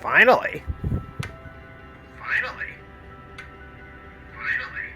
Finally. Finally. Finally.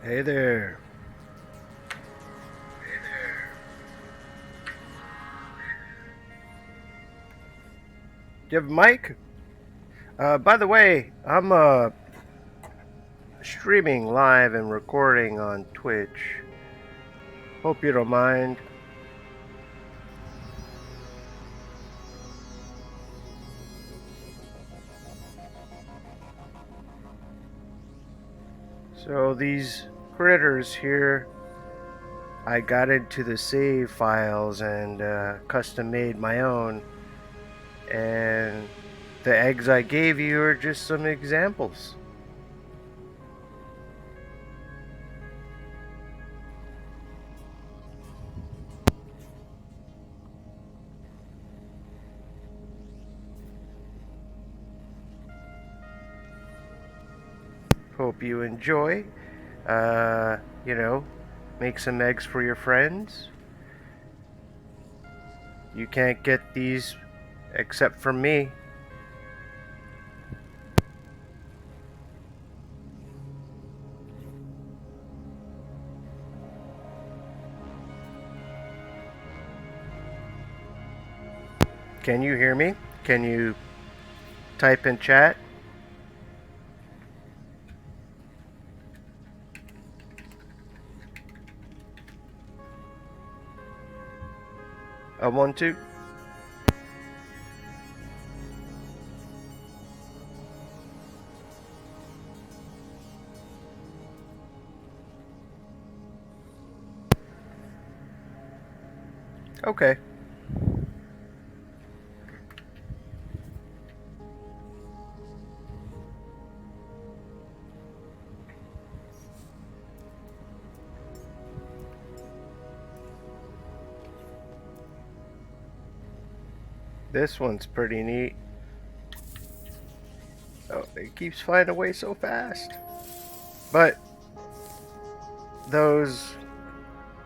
Hey there. Hey there. Do you have a mic? By the way, I'm streaming live and recording on Twitch. Hope you don't mind. So these critters here, I got into the save files and custom made my own. And the eggs I gave you are just some examples. Hope you enjoy. Uh, you know, make some eggs for your friends. You can't get these except from me. Can you hear me? Can you type in chat? I want to. Okay. This one's pretty neat. Oh, it keeps flying away so fast. But those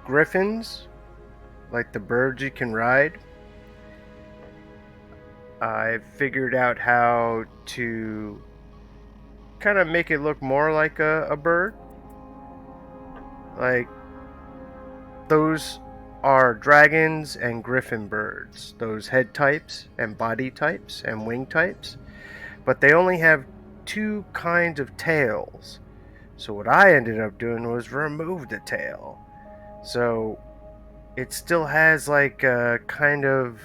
griffins, like the birds you can ride, I figured out how to kind of make it look more like a bird. Like, those are dragons and griffin birds, those head types and body types and wing types, but they only have two kinds of tails. So what I ended up doing was remove the tail. So it still has like a kind of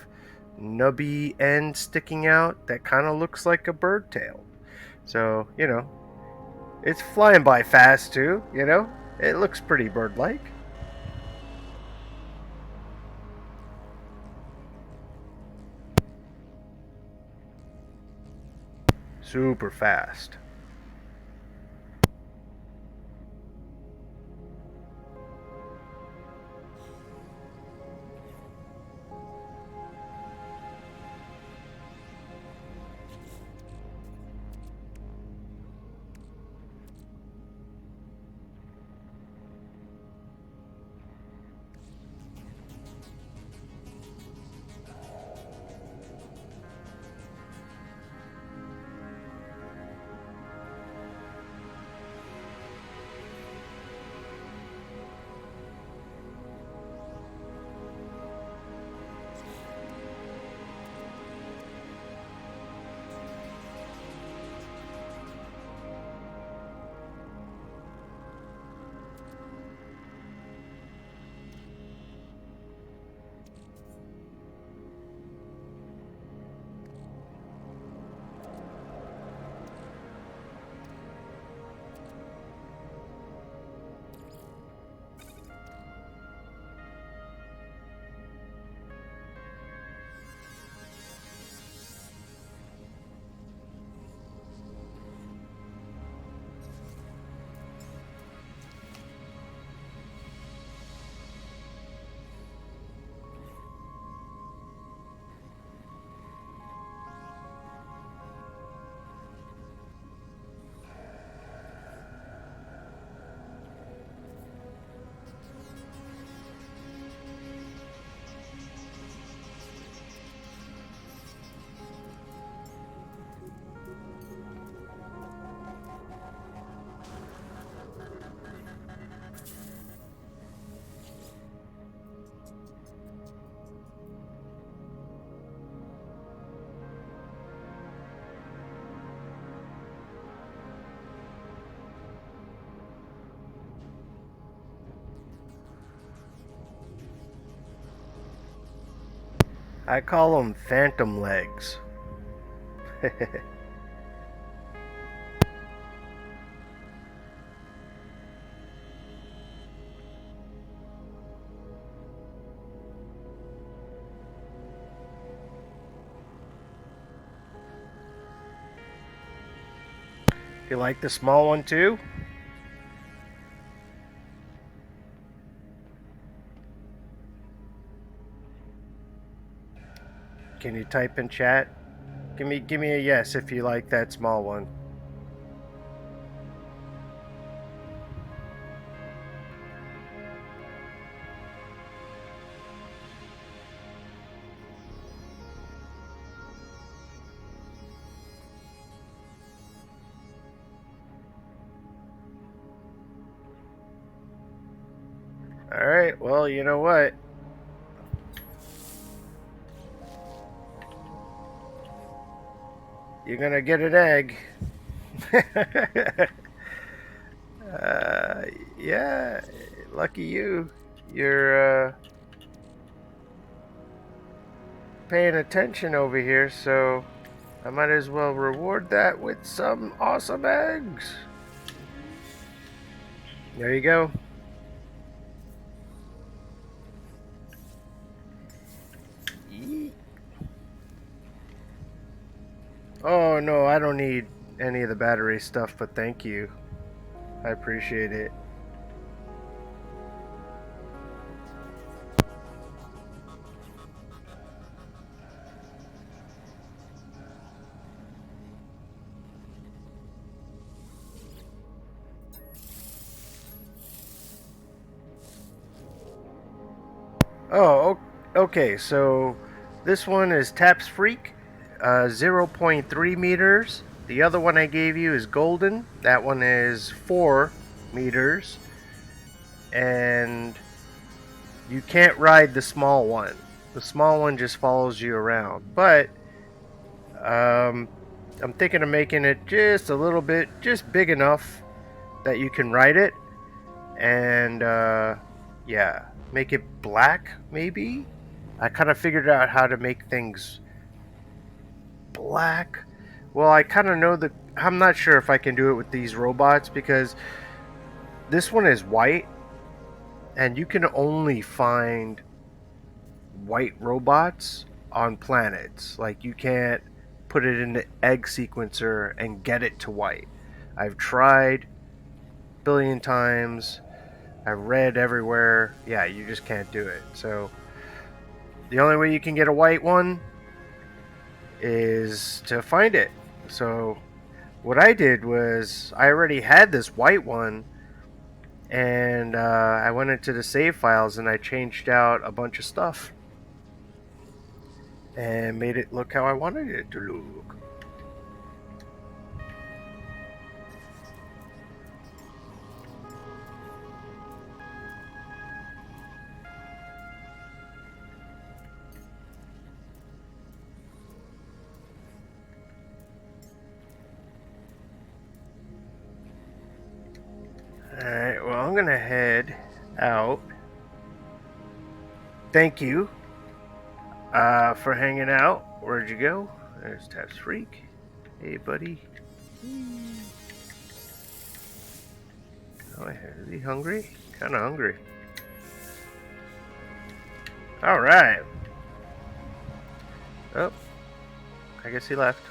nubby end sticking out that kind of looks like a bird tail. So, it's flying by fast too. It looks pretty bird like. Super fast. I call them phantom legs. You like the small one too? Can you type in chat? Give me a yes if you like that small one. Alright, well, you know what? You're gonna get an egg. uh, yeah, lucky you. You're paying attention over here, so I might as well reward that with some awesome eggs. There you go. Yeet. Oh no, I don't need any of the battery stuff, but thank you. I appreciate it. Oh, okay. So this one is Taps Freak, 0.3 meters. The other one I gave you is Golden. That one is 4 meters. And you can't ride the small one. The small one just follows you around. But I'm thinking of making it just a little bit, just big enough that you can ride it. And yeah, make it black maybe. I kind of figured out how to make things black. Well, I kind of know the. I'm not sure if I can do it with these robots because this one is white, and you can only find white robots on planets. Like, you can't put it in the egg sequencer and get it to white. I've tried a billion times. I've read everywhere. Yeah, you just can't do it. So the only way you can get a white one is to find it. So what I did was I already had this white one, and I went into the save files and I changed out a bunch of stuff and made it look how I wanted it to look. Alright, well, I'm gonna head out. Thank you for hanging out. Where'd you go? There's Taps Freak. Hey, buddy. Oh, is he hungry? Kind of hungry. Alright. Oh, I guess he left.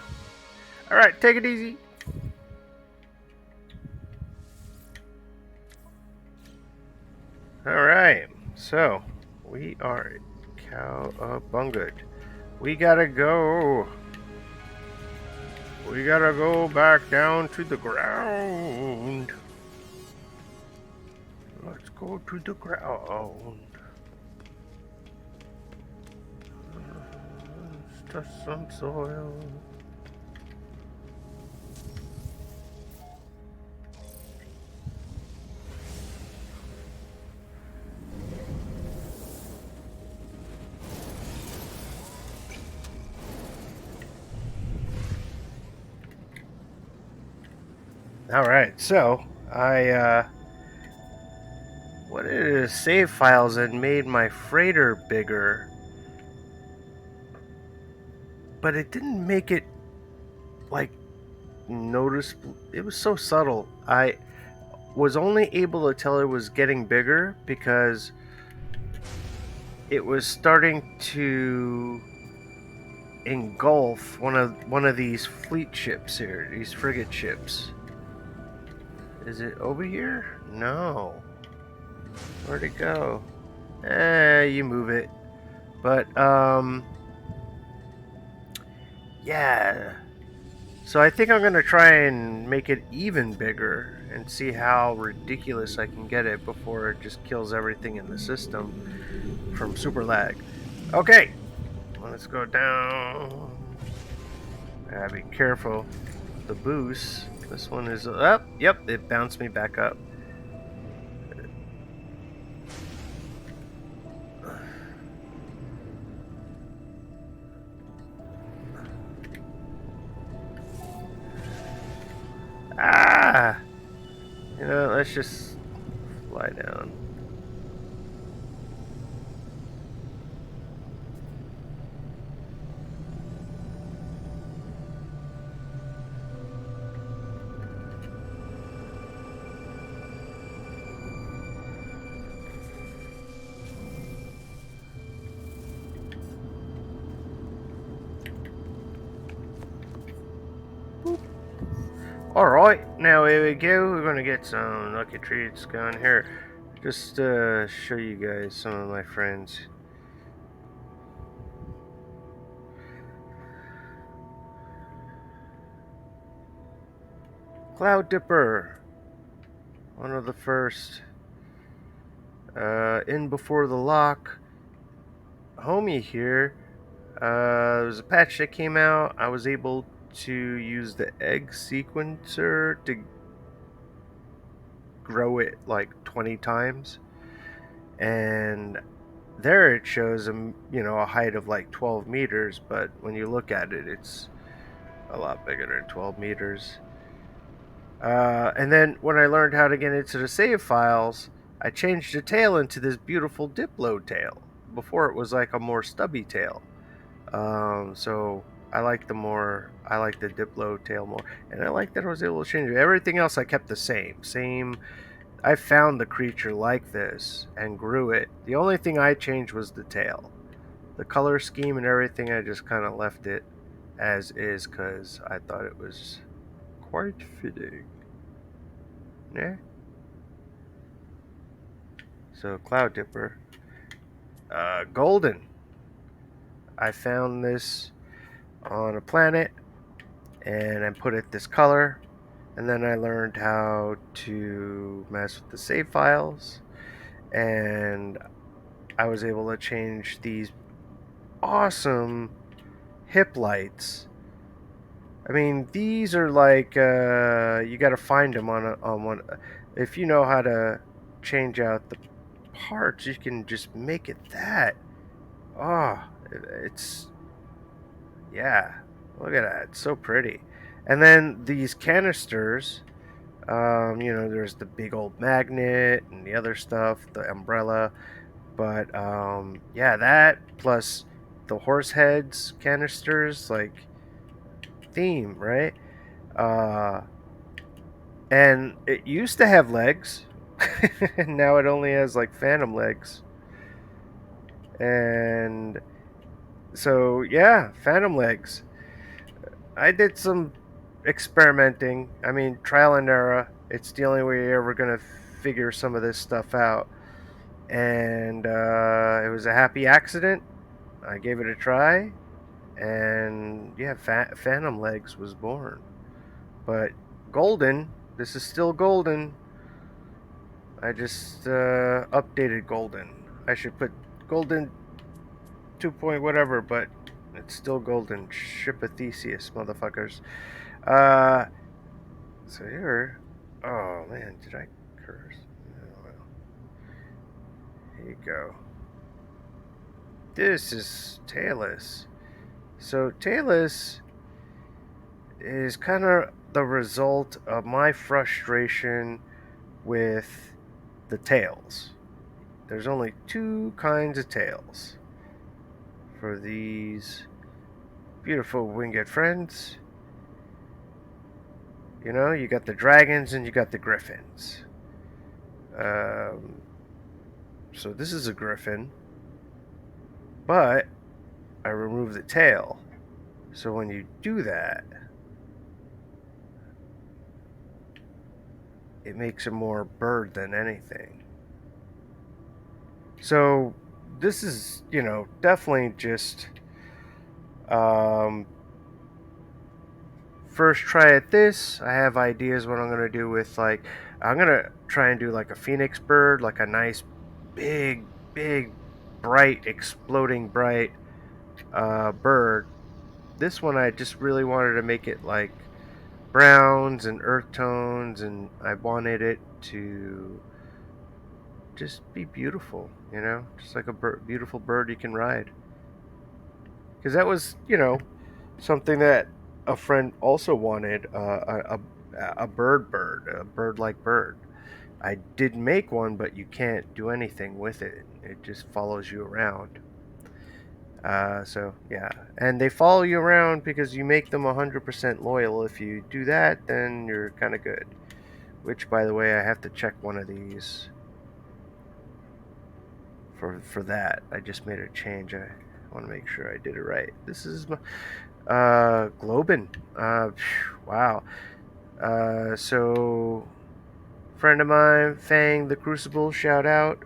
Alright, take it easy. Alright, so we are cowabungaed. We gotta go. We gotta go back down to the ground. Let's go to the ground. Let's touch some soil. Alright, so I what it is, save files and made my freighter bigger. but it didn't make it like noticeable. It was so subtle. I was only able to tell it was getting bigger because it was starting to engulf one of these fleet ships here, these frigate ships. Is it over here? No. Where'd it go? You move it. But yeah. So I think I'm gonna try and make it even bigger and see how ridiculous I can get it before it just kills everything in the system from super lag. Okay, let's go down. Gotta be careful. The boost. This one is up. Yep, it bounced me back up. Ah! Let's just fly down. Alright, now here we go. We're gonna get some lucky treats going here. Just show you guys some of my friends. Cloud Dipper. One of the first. In before the lock. Homie here. There was a patch that came out. I was able to use the egg sequencer to grow it like 20 times. And there it shows a height of like 12 meters, but when you look at it, it's a lot bigger than 12 meters. And then when I learned how to get into the save files, I changed the tail into this beautiful Diplo tail. Before it was like a more stubby tail. So I like the Diplo tail more, and I like that I was able to change it. Everything else I kept the same. I found the creature like this and grew it. The only thing I changed was the tail. The color scheme and everything, I just kind of left it as is because I thought it was quite fitting. Yeah. So Cloud Dipper, golden. I found this on a planet, and I put it this color, and then I learned how to mess with the save files, and I was able to change these awesome hip lights. I mean, these are like you got to find them on one. If you know how to change out the parts, you can just make it that. Oh, it's yeah. Look at that, it's so pretty. And then these canisters. There's the big old magnet and the other stuff, the umbrella. But yeah, that plus the horse heads canisters, like theme, right? Uh, and it used to have legs, and now it only has like phantom legs. And so yeah, phantom legs. I did some experimenting. I mean, trial and error. It's the only way you're ever gonna figure some of this stuff out. And it was a happy accident. I gave it a try, and yeah, Phantom Legs was born. But Golden, this is still Golden. I just updated Golden. I should put Golden 2 point whatever, but it's still Golden. Ship of Theseus, motherfuckers. Uh, so here, oh man, did I curse? Oh, well. Here you go. This is Talus. So Talus is kind of the result of my frustration with the tails. There's only two kinds of tails for these beautiful winged friends. You know, you got the dragons and you got the griffins. Um, so this is a griffin, but I removed the tail. So when you do that, it makes him more bird than anything. So this is, definitely just um, first try at this. I have ideas what I'm gonna do with I'm gonna try and do like a phoenix bird, like a nice big bright exploding bright bird. This one I just really wanted to make it like browns and earth tones, and I wanted it to just be beautiful, just like a beautiful bird you can ride. Because that was, something that a friend also wanted, a bird like bird. I did make one, but you can't do anything with it. It just follows you around. So yeah, and they follow you around because you make them 100% loyal. If you do that, then you're kind of good. Which, by the way, I have to check one of these for that. I just made a change. I want to make sure I did it right. This is my Globin. Wow. So friend of mine, Fang the Crucible, shout out.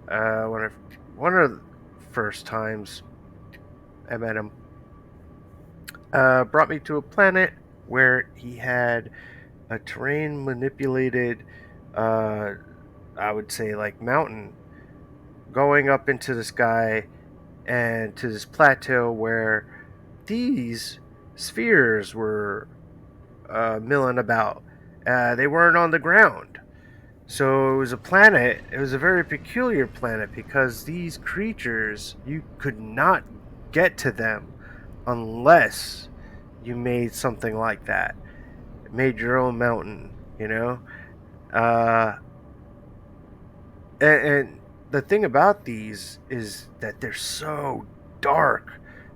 When I one of the first times I met him, brought me to a planet where he had a terrain manipulated, uh, I would say like mountain going up into the sky and to this plateau where these spheres were milling about. They weren't on the ground. So it was a planet, it was a very peculiar planet because these creatures, you could not get to them unless you made something like that. Made your own mountain, you know? Uh, and the thing about these is that they're so dark.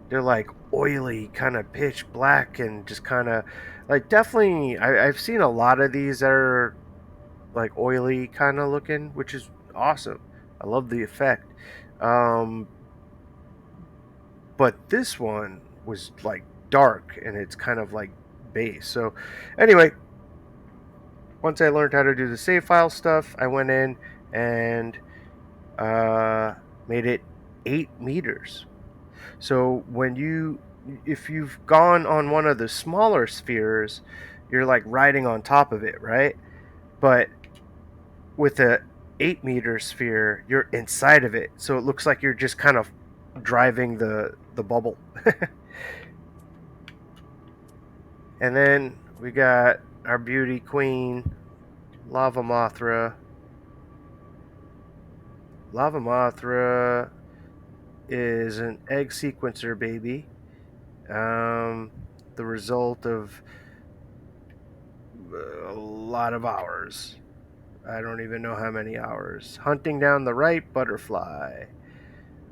They're like oily, kind of pitch black, and just kind of like definitely. I've seen a lot of these that are like oily kind of looking, which is awesome. I love the effect. Um, but this one was like dark and it's kind of like base. So, anyway, once I learned how to do the save file stuff, I went in and uh, made it 8 meters. So if you've gone on one of the smaller spheres, you're like riding on top of it, right? But with a 8 meter sphere, you're inside of it, so it looks like you're just kind of driving the bubble. And then we got our beauty queen, Lava Mothra. Lava Mothra is an egg sequencer baby. Um, the result of a lot of hours. I don't even know how many hours. Hunting down the right butterfly.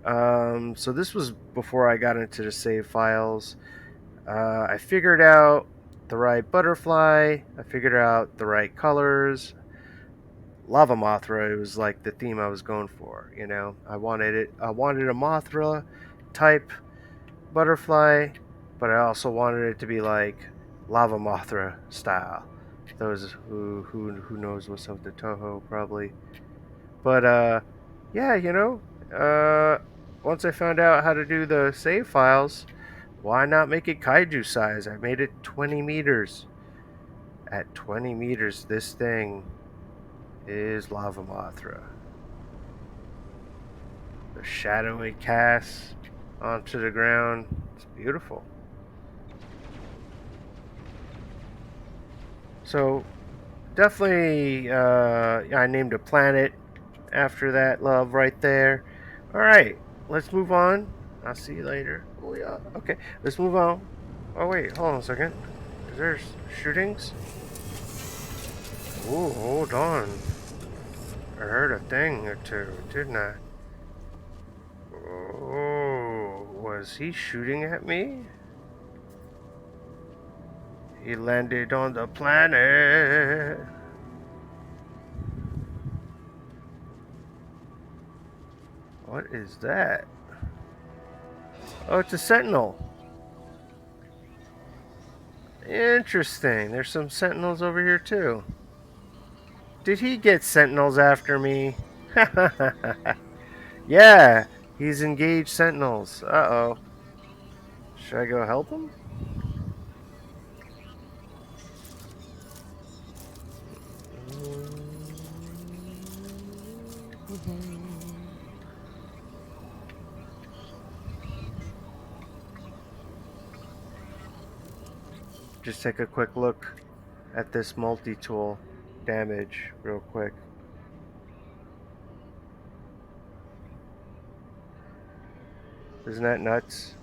So this was before I got into the save files. I figured out the right butterfly. I figured out the right colors. Lava Mothra, it was like the theme I was going for. I wanted it. I wanted a Mothra type butterfly, but I also wanted it to be like Lava Mothra style. Those who knows what's up to Toho probably. But yeah, once I found out how to do the save files, why not make it kaiju size? I made it 20 meters. At 20 meters, this thing is Lava Mothra. The shadow it casts onto the ground. It's beautiful. So definitely, I named a planet after that love right there. All right, let's move on. I'll see you later. Oh yeah. Okay, let's move on. Oh wait, hold on a second. Is there shootings? Oh, hold on. I heard a thing or two, didn't I? Oh, was he shooting at me? He landed on the planet. What is that? Oh, it's a sentinel. Interesting. There's some sentinels over here too. Did he get sentinels after me? Yeah, he's engaged sentinels. Uh-oh. Should I go help him? Just take a quick look at this multi-tool damage real quick. Isn't that nuts?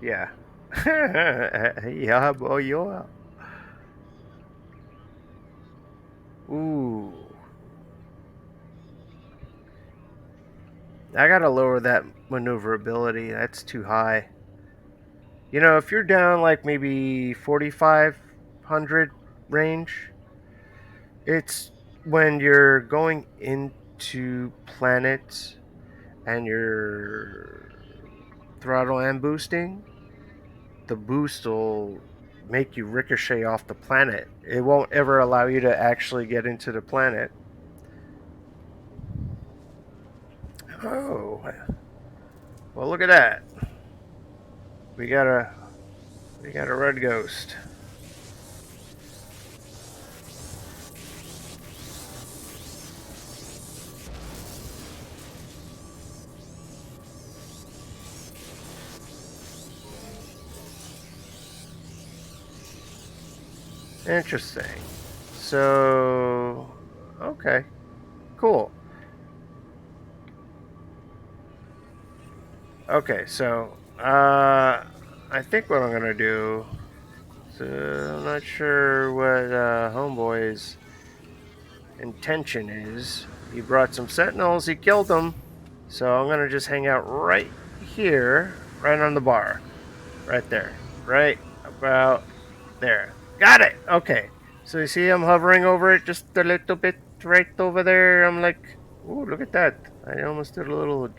Yeah. Yeah, boy, yeah. Ooh. I gotta lower that maneuverability. That's too high. You know, if you're down like maybe 4,500 range, it's when you're going into planets and you're throttle and boosting, the boost will make you ricochet off the planet. It won't ever allow you to actually get into the planet. Oh, well, look at that. We got a we got a red ghost. Interesting. So, okay, cool. Okay, so I think what I'm gonna do. So I'm not sure what Homeboy's intention is. He brought some sentinels. He killed them. So I'm gonna just hang out right here, right on the bar, right there, right about there. Got it. Okay. So you see, I'm hovering over it just a little bit, right over there. I'm like, ooh, look at that! I almost did a little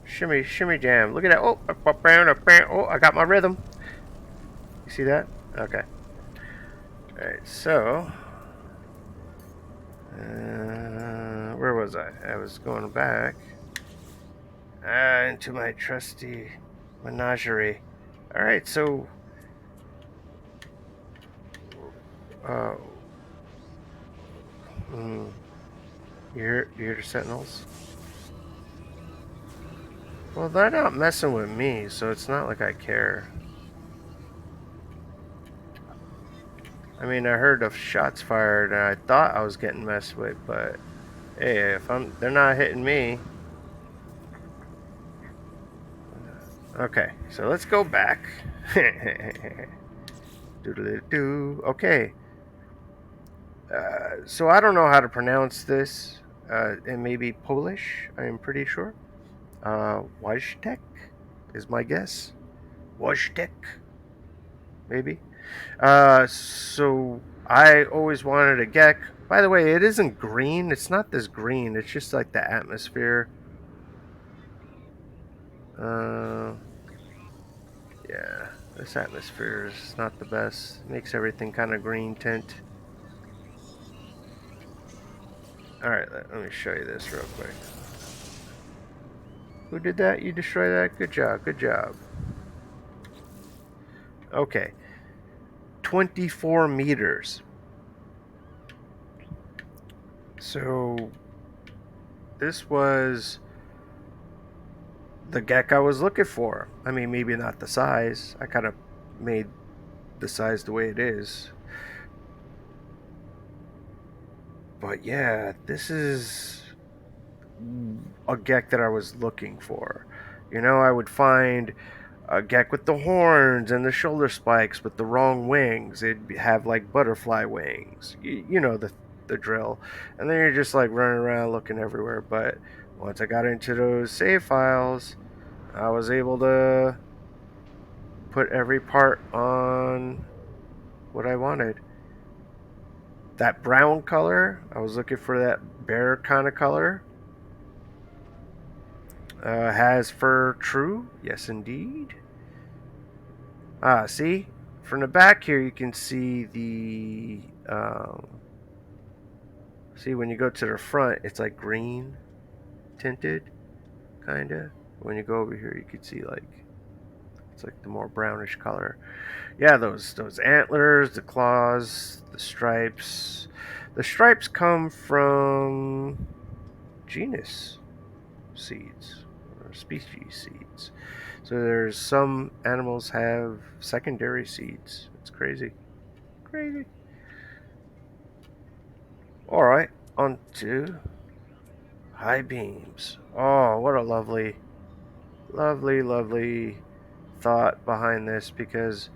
shimmy, shimmy jam. Look at that. Oh, oh, I got my rhythm. You see that? Okay. All right. So, where was I? I was going back into my trusty menagerie. All right. So, uh, mm, you hear the sentinels? Well, they're not messing with me, so it's not like I care. I mean, I heard of shots fired, and I thought I was getting messed with, but hey, if they're not hitting me. Okay, so let's go back. Doodle-doo. Okay, so I don't know how to pronounce this. It may be Polish. I am pretty sure. Wojtek is my guess. Wojtek, maybe. So I always wanted a Gek. By the way, it isn't green. It's not this green. It's just like the atmosphere. Uh, yeah, this atmosphere is not the best. It makes everything kind of green tint. All right, let me show you this real quick. Who did that? You destroyed that? Good job. Good job. Okay. 24 meters. So this was the Gek I was looking for. I mean, maybe not the size. I kind of made the size the way it is. But yeah, this is a Gek that I was looking for. You know, I would find a Gek with the horns and the shoulder spikes with the wrong wings. It'd have like butterfly wings. You know the drill. And then you're just like running around looking everywhere. But once I got into those save files, I was able to put every part on what I wanted. That brown color, I was looking for that bear kind of color. Has fur true? Yes, indeed. Ah, see? From the back here, you can see the. See, when you go to the front, it's like green tinted, kind of. When you go over here, you can see like it's like the more brownish color. Yeah, those antlers, the claws, the stripes. The stripes come from genus seeds or species seeds. So there's some animals have secondary seeds. It's crazy. Crazy. All right, on to high beams. Oh, what a lovely thought behind this because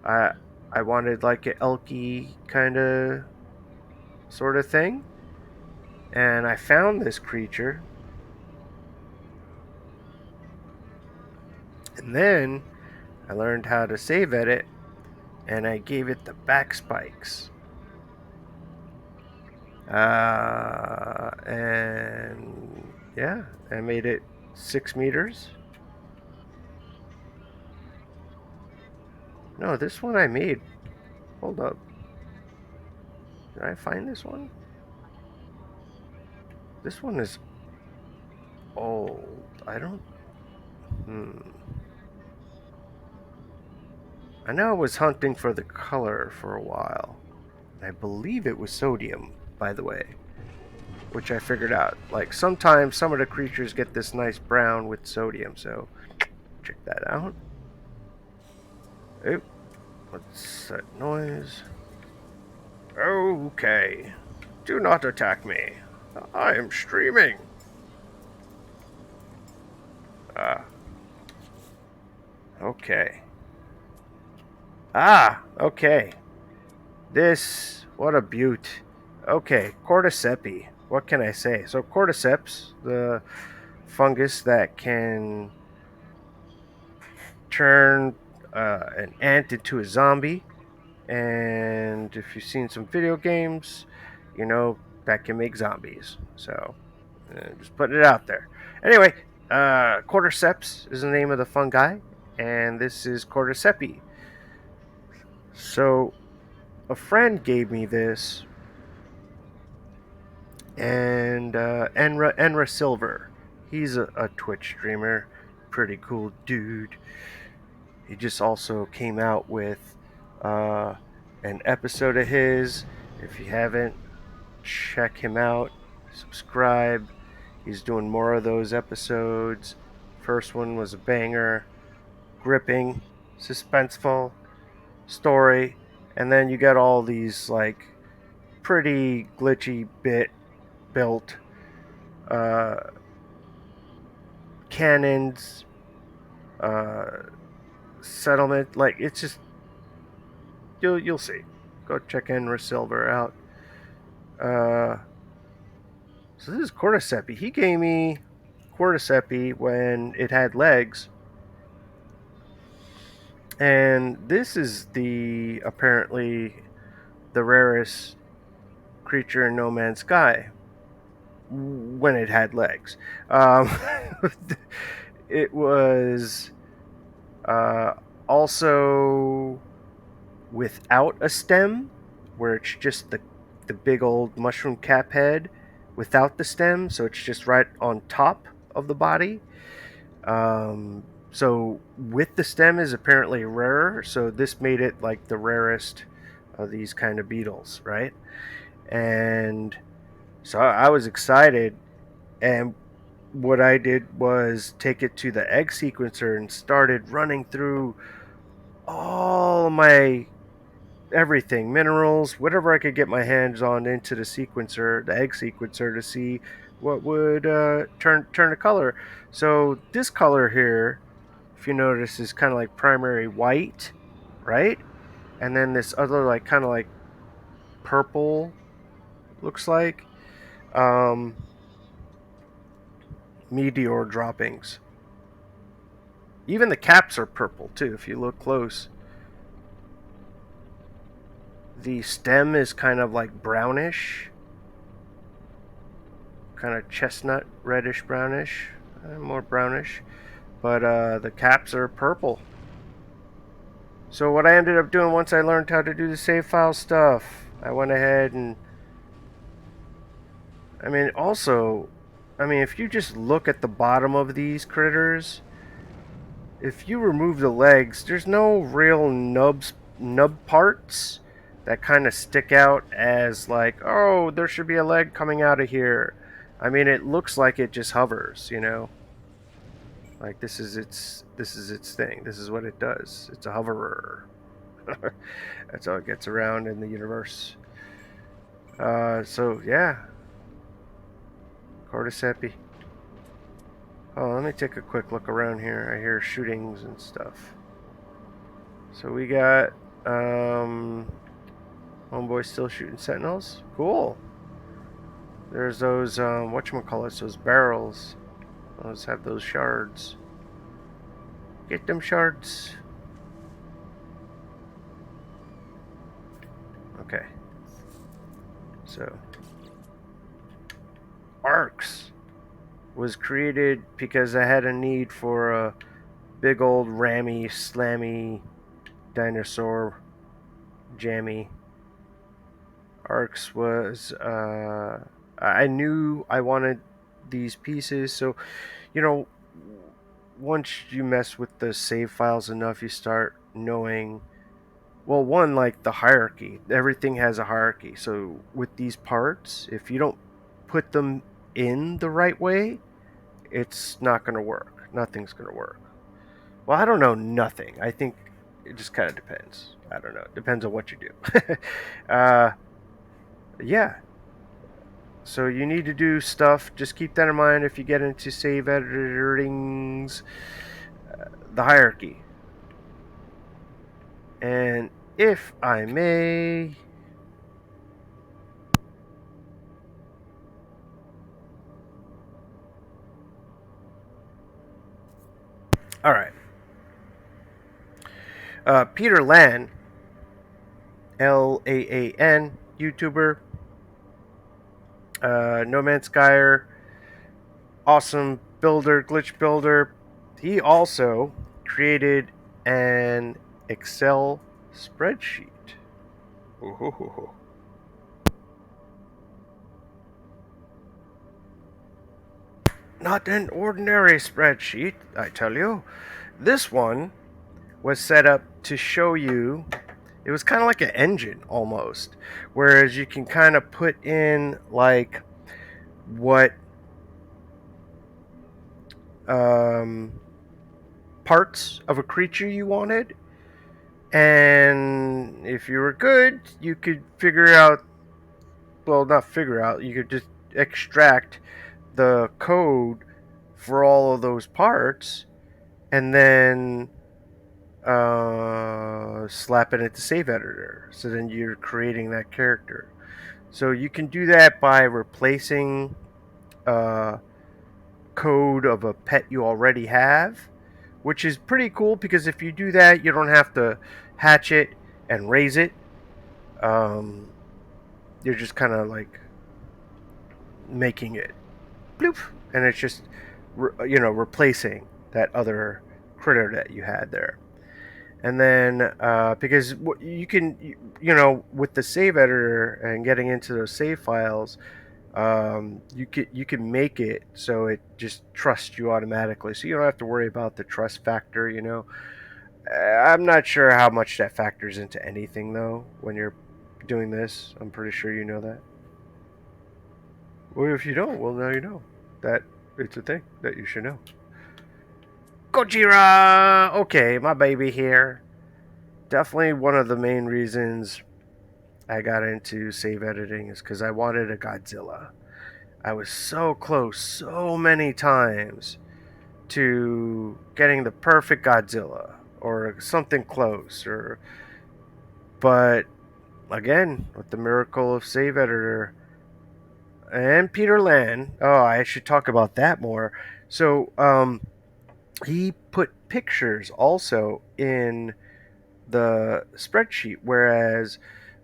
I I wanted like a elky kind of sort of thing, and I found this creature, and then I learned how to save edit, and I gave it the back spikes. And yeah, I made it 6 meters. No, this one I made. Hold up. Did I find this one? This one is old. I don't. Hmm. I know I was hunting for the color for a while. I believe it was sodium, by the way, which I figured out. Like sometimes some of the creatures get this nice brown with sodium, so check that out. Oh, what's that noise? Okay. Do not attack me. I am streaming. Ah, okay. Ah, okay. What a beaut. Okay, cordyceps. What can I say? So, cordyceps, the fungus that can turn an ant into a zombie. And if you've seen some video games, you know that can make zombies. So, just putting it out there. Anyway, cordyceps is the name of the fungi, and this is cordyceps. So, a friend gave me this, and Enra Silver. He's a Twitch streamer, pretty cool dude. He just also came out with uh, an episode of his. If you haven't, check him out. Subscribe. He's doing more of those episodes. First one was a banger, gripping, suspenseful story, and then you got all these like pretty glitchy bit built uh, cannons, uh, settlement. Like it's just you'll see. Go check Enra Silver out. Uh, so this is cordyceps. He gave me cordyceps when it had legs, and this is the apparently the rarest creature in No Man's Sky when it had legs. Um, it was uh, also without a stem, where it's just the big old mushroom cap head without the stem, so it's just right on top of the body. So with the stem is apparently rarer, so this made it like the rarest of these kind of beetles, right? And so I was excited, and what I did was take it to the egg sequencer and started running through all my everything, minerals, whatever I could get my hands on into the sequencer, the egg sequencer, to see what would turn a color. So this color here, if you notice, is kind of like primary white, right? And then this other like kind of like purple looks like um, meteor droppings. Even the caps are purple too, if you look close. The stem is kind of like brownish, kind of chestnut, reddish, brownish, more brownish. But the caps are purple. So what I ended up doing once I learned how to do the save file stuff, I went ahead and I mean also, I mean if you just look at the bottom of these critters, if you remove the legs, there's no real nub parts that kind of stick out as like, oh, there should be a leg coming out of here. I mean, it looks like it just hovers, you know. Like this is its thing. This is what it does. It's a hoverer. That's how it gets around in the universe. So yeah, Cordyceps. Oh, let me take a quick look around here. I hear shootings and stuff. So we got homeboy still shooting sentinels. Cool. There's those whatchamacallits, those barrels. Those have those shards. Get them shards. Okay. So arcs was created because I had a need for a big old rammy, slammy dinosaur jammy. Arcs was I knew I wanted these pieces, so you know once you mess with the save files enough, you start knowing. Well, one, like the hierarchy. Everything has a hierarchy. So with these parts, if you don't put them in the right way, it's not going to work. Nothing's going to work. Well, I don't know nothing. I think it just kind of depends. I don't know. It depends on what you do. uh, yeah. So you need to do stuff. Just keep that in mind if you get into save editing's the hierarchy. And if I may, all right. Peter Lan, Laan, YouTuber, No Man's Skyer, awesome builder, glitch builder. He also created an Excel spreadsheet. Ooh. Not an ordinary spreadsheet, I tell you. This one was set up to show you. It was kind of like an engine almost, whereas you can kind of put in like what um, parts of a creature you wanted, and if you were good, you could figure out. Well, not figure out. You could just extract the code for all of those parts, and then slap it into save editor. So then you're creating that character. So you can do that by replacing uh, code of a pet you already have, which is pretty cool because if you do that, you don't have to hatch it and raise it. Um, you're just kind of like making it bloop, and it's just replacing that other critter that you had there. And then because you can with the save editor and getting into those save files, you can make it so it just trusts you automatically, so you don't have to worry about the trust factor. I'm not sure how much that factors into anything though when you're doing this. I'm pretty sure you know that. Well, if you don't, well, now you know that it's a thing that you should know. Gojira! Okay, my baby here. Definitely one of the main reasons I got into save editing is because I wanted a Godzilla. I was so close so many times to getting the perfect Godzilla or something close, but again, with the miracle of save editor and Peter Lan. Oh, I should talk about that more. So, he put pictures also in the spreadsheet. Whereas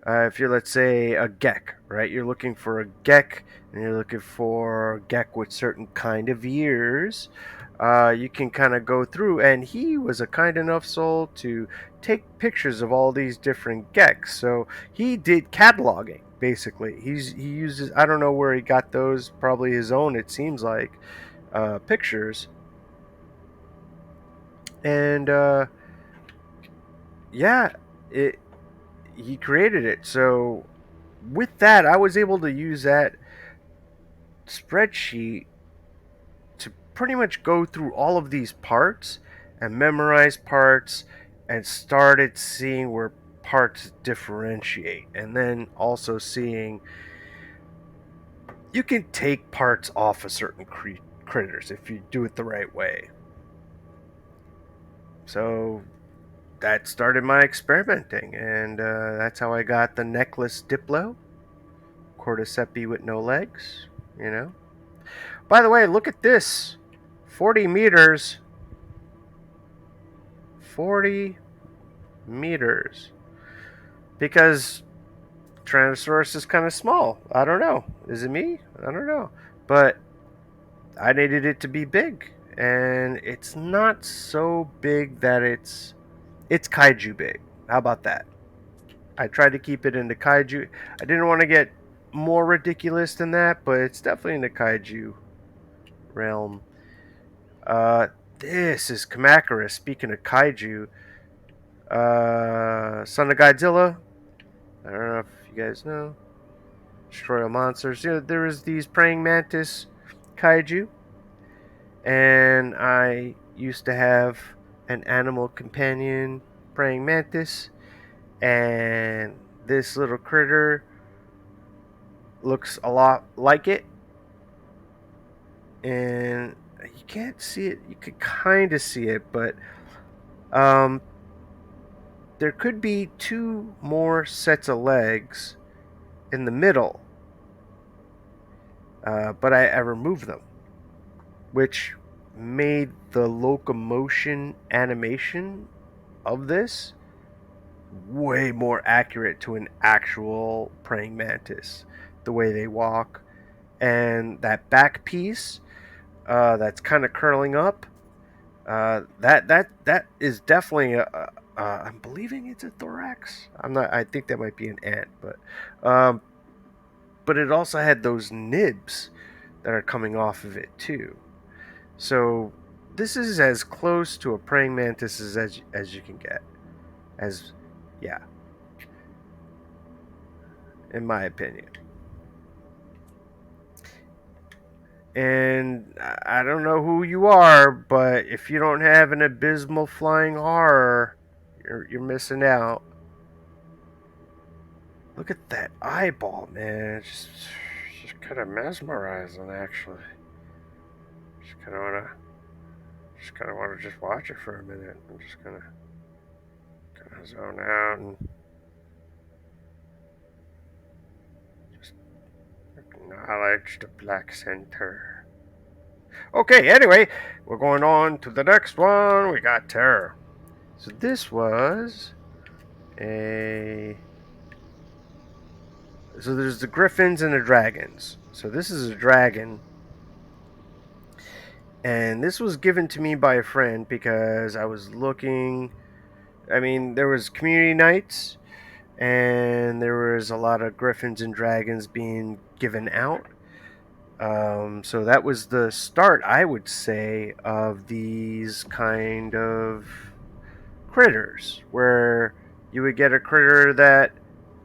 if you're, let's say, a geck, right? You're looking for a geck, and you're looking for a geck with certain kind of ears. You can kind of go through, and he was a kind enough soul to take pictures of all these different gecks. So he did cataloging basically. He uses, I don't know where he got those, probably his own. It seems like pictures, and yeah, it he created it. So with that, I was able to use that spreadsheet to pretty much go through all of these parts and memorize parts, and started seeing where parts differentiate, and then also seeing you can take parts off of certain critters if you do it the right way. So that started my experimenting, and that's how I got the necklace Diplo, cordyceps with no legs, you know. By the way, look at this, 40 meters. 40 meters. Because Tyrannosaurus is kind of small. I don't know. Is it me? I don't know. But I needed it to be big. And it's not so big that it's kaiju big. How about that? I tried to keep it in the kaiju. I didn't want to get more ridiculous than that, but it's definitely in the kaiju realm. Uh, this is Kamacuras. Speaking of kaiju, Son of Godzilla. I don't know if you guys know. Destroy all monsters. You know, there is these praying mantis kaiju, and I used to have an animal companion praying mantis, and this little critter looks a lot like it, and you can't see it. You could kind of see it, but um, there could be two more sets of legs in the middle, but I removed them, which made the locomotion animation of this way more accurate to an actual praying mantis. The way they walk, and that back piece that's kind of curling up, that is definitely I'm believing it's a thorax. I'm not. I think that might be an ant, um, but it also had those nibs that are coming off of it too. So this is as close to a praying mantis as you can get. As yeah, in my opinion. And I don't know who you are, but if you don't have an abysmal flying horror, you're missing out. Look at that eyeball, man. It's just kind of mesmerizing, actually. Just kind of wanna just watch it for a minute. I'm just gonna zone out and just acknowledge the black center. Okay, anyway, we're going on to the next one. We got terror. So this was a. So there's the griffins and the dragons. So this is a dragon, and this was given to me by a friend because I was looking. I mean, there was community nights, and there was a lot of griffins and dragons being given out. So that was the start, I would say, of these kind of critters, where you would get a critter that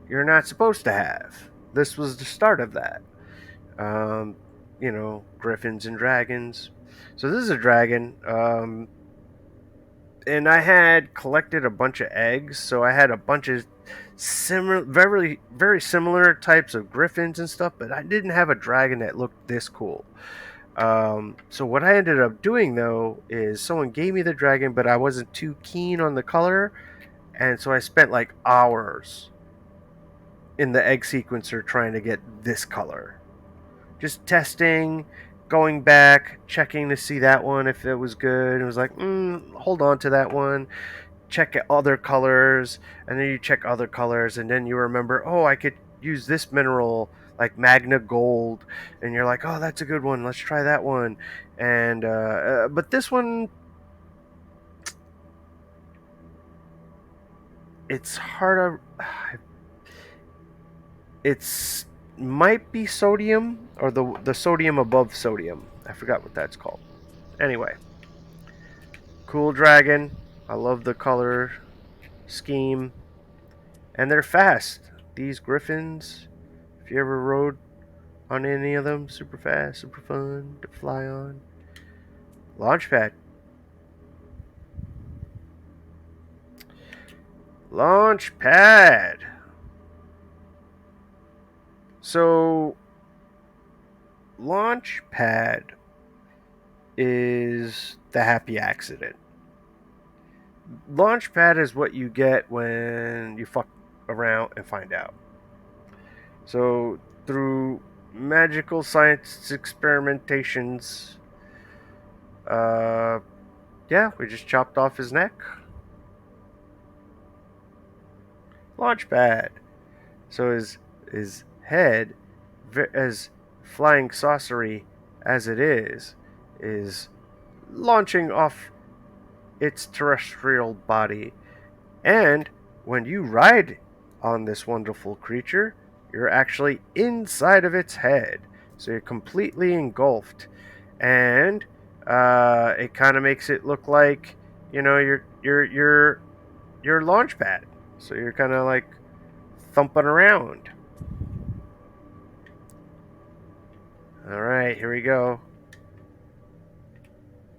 you're not supposed to have. This was the start of that. Um, griffins and dragons. So this is a dragon. And I had collected a bunch of eggs, so I had a bunch of similar, very, very similar types of griffins and stuff, but I didn't have a dragon that looked this cool. So what I ended up doing though is someone gave me the dragon, but I wasn't too keen on the color, and so I spent like hours in the egg sequencer trying to get this color, just testing going back, checking to see that one if it was good. It was like, hold on to that one. Check other colors, and then you check other colors, and then you remember, oh, I could use this mineral like Magna Gold, and you're like, oh, that's a good one. Let's try that one. And but this one, it's hard to. It's might be sodium or the sodium above sodium. I forgot what that's called. Anyway, cool dragon. I love the color scheme, and they're fast. These griffins, if you ever rode on any of them, super fast, super fun to fly on. Launchpad. Launchpad. So, Launchpad is the happy accident. Launchpad is what you get when you fuck around and find out. So, through magical science experimentations, uh, yeah, we just chopped off his neck. Launchpad. So his head, as flying saucery as it is launching off its terrestrial body. And when you ride on this wonderful creature, you're actually inside of its head, so you're completely engulfed, and it kind of makes it look like your launch pad. So you're kind of like thumping around. All right, here we go.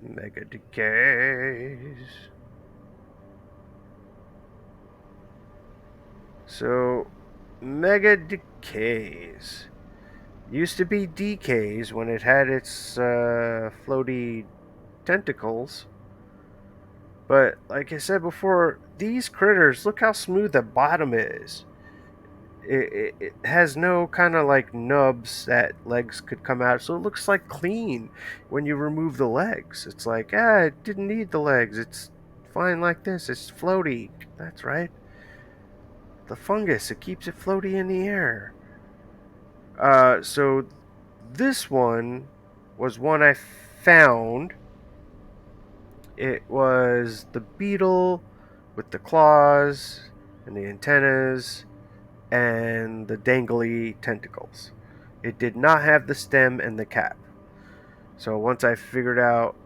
Mega decays. So, mega decays used to be decays when it had its floaty tentacles. But like I said before, these critters, look how smooth the bottom is. It has no kind of like nubs that legs could come out, so it looks like clean when you remove the legs. It's like, it didn't need the legs. It's fine like this. It's floaty. That's right. The fungus, it keeps it floaty in the air. So this one was one I found. It was the beetle with the claws and the antennas and the dangly tentacles. It did not have the stem and the cap. So once I figured out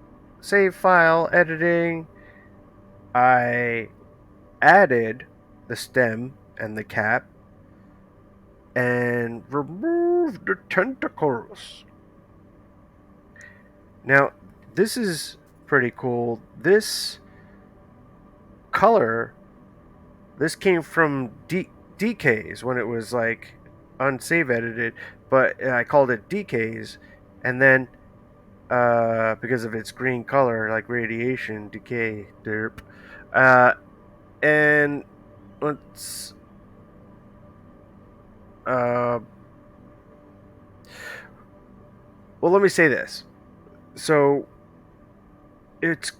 save file editing, I added the stem and the cap and removed the tentacles. Now, this is pretty cool. This color, this came from DKs when it was like unsave edited, but I called it DKs, and then because of its green color, like radiation, decay, derp. Uh, and let's uh, well, let me say this. So it's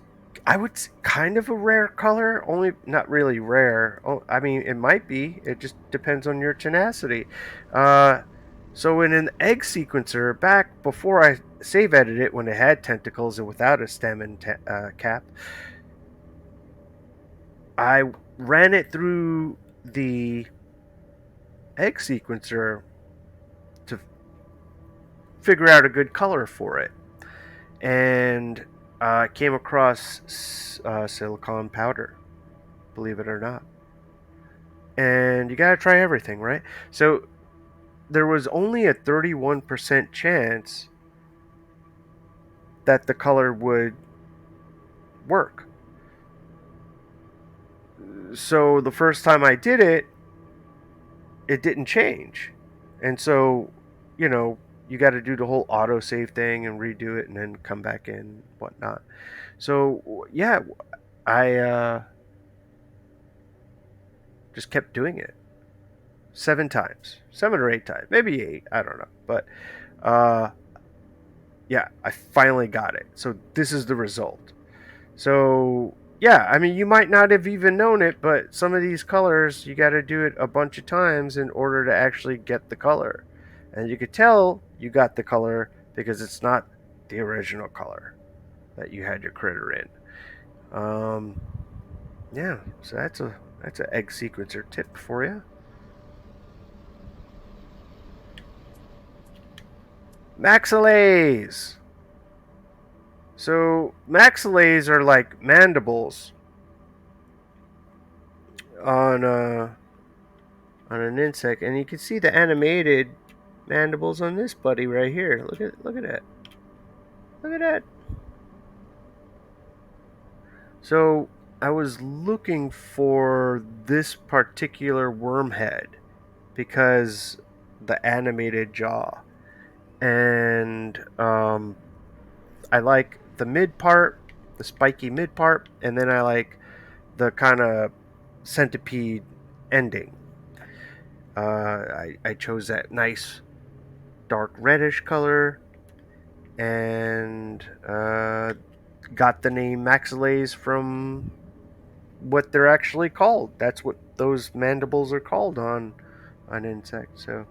I would say kind of a rare color, only not really rare. Oh, I mean, it might be. It just depends on your tenacity. Uh, so in an egg sequencer, back before I save edited it, when it had tentacles and without a stem and cap, I ran it through the egg sequencer to figure out a good color for it, and I came across silicon powder. Believe it or not. And you gotta try everything, right? So there was only a 31% chance that the color would work. So the first time I did it, it didn't change. And so, you know, you got to do the whole autosave thing and redo it and then come back in and whatnot. So, yeah, I just kept doing it 7 times, 7 or 8 times, maybe 8, I don't know. But uh, Yeah, I finally got it. So this is the result. So yeah, I mean, you might not have even known it, but some of these colors, you got to do it a bunch of times in order to actually get the color. And you could tell you got the color because it's not the original color that you had your critter in. Um, yeah, so that's an egg sequencer tip for you. Maxillase. So maxillase are like mandibles on on an insect, and you can see the animated mandibles on this buddy right here. Look at that. Look at that. So I was looking for this particular worm head because the animated jaw, and I like the mid part, the spiky mid part, and then I like the kind of centipede ending. I chose that nice dark reddish color and got the name maxillase from what they're actually called. That's what those mandibles are called on insects. So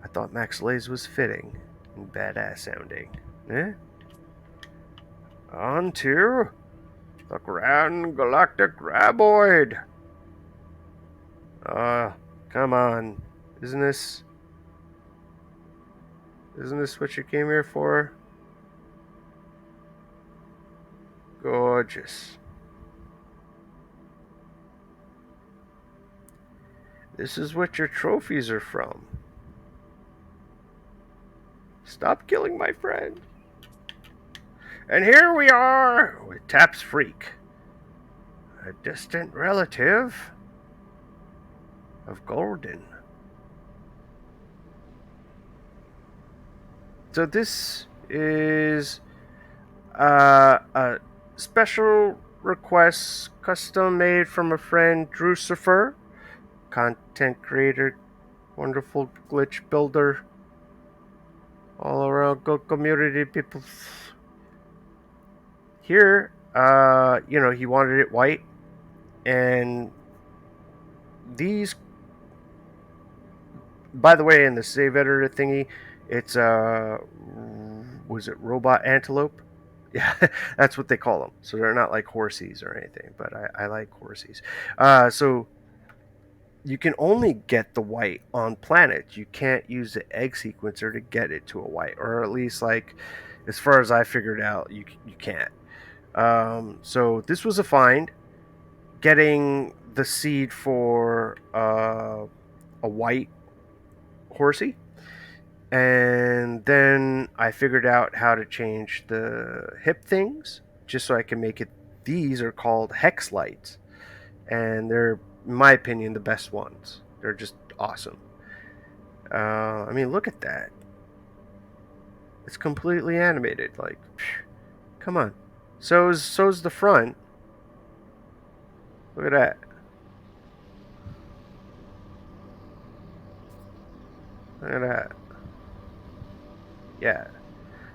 I thought maxillase was fitting and badass sounding. Eh? On to the Grand Galactic Graboid. Uh, come on. Isn't this isn't this what you came here for? Gorgeous. This is what your trophies are from. Stop killing my friend. And here we are with Tap's Freak, a distant relative of Golden. So this is a special request, custom made from a friend, Drucifer, content creator, wonderful glitch builder, all around good community people. Here, he wanted it white, and these, by the way, in the save editor thingy, it's was it robot antelope? Yeah, that's what they call them. So they're not like horsies or anything, but I like horsies. So you can only get the white on planets. You can't use the egg sequencer to get it to a white, or at least like as far as I figured out, you can't. So this was a find. Getting the seed for a white horsey, and then I figured out how to change the hip things just so I can make it. These are called hex lights, and they're, in my opinion, the best ones. They're just awesome. I mean, look at that. It's completely animated. Like, phew, come on. So's the front. Look at that. Look at that. Yeah.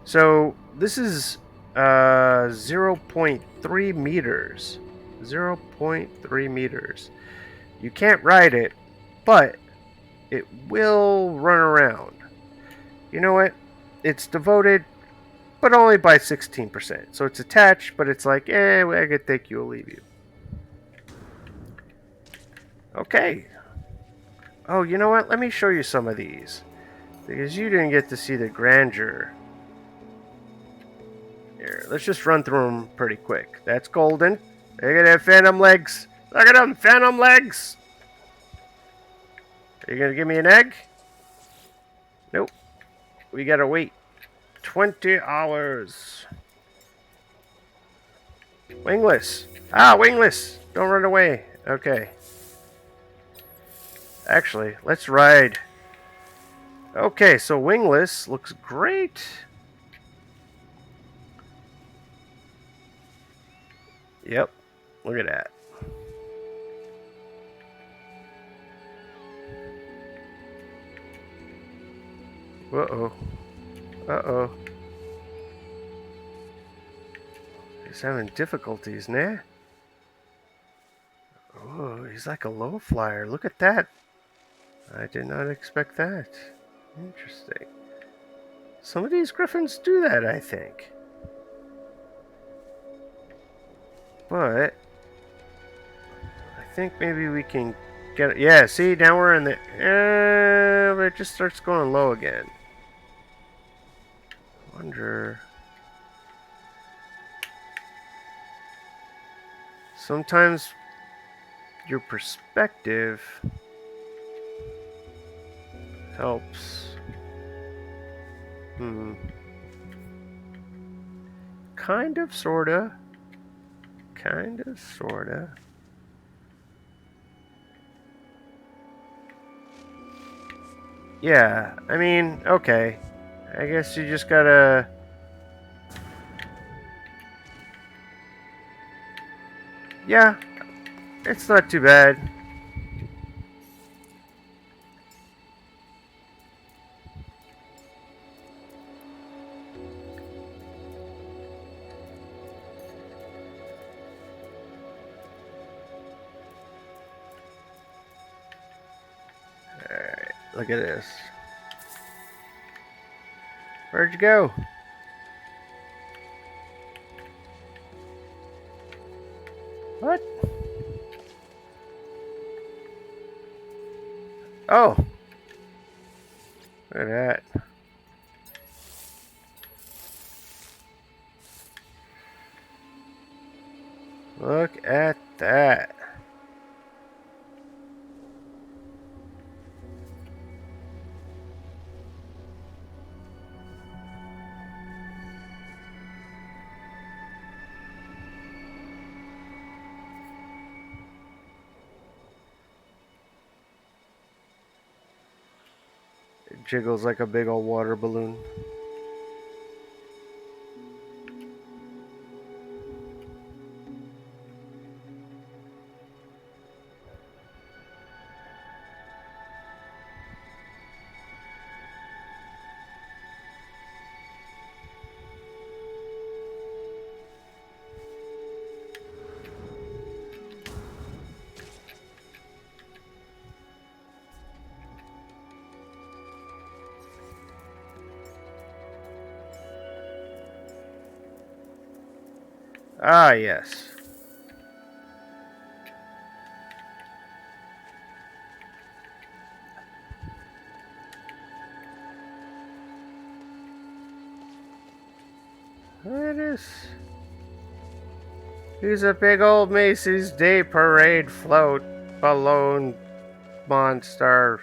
So this is 0.3 meters. 0.3 meters. You can't ride it, but it will run around. You know what? It's devoted, but only by 16%. So it's attached, but it's like, I could take you, I'll leave you. Okay. Oh, you know what? Let me show you some of these. Because you didn't get to see the grandeur. Here, let's just run through them pretty quick. That's golden. Look at that phantom legs. Look at them, phantom legs. Are you going to give me an egg? Nope. We got to wait 20 hours. Wingless. Ah, wingless. Don't run away. Okay. Actually, let's ride. Okay, so wingless looks great. Yep. Look at that. Uh-oh. Uh-oh. He's having difficulties, nah? Oh, he's like a low flyer. Look at that. I did not expect that. Interesting. Some of these griffins do that, I think. But I think maybe we can get it. Yeah, see, now we're in the. But it just starts going low again. I wonder. Sometimes your perspective helps. Hmm. Kind of, sorta. Kind of, sorta. Yeah, I mean, okay. I guess you just gotta. Yeah, it's not too bad. Alright, look at this. Where'd you go? What? Oh, look at that. Look at that. It jiggles like a big old water balloon. Ah, yes. It is. He's a big old Macy's Day Parade float balloon monster.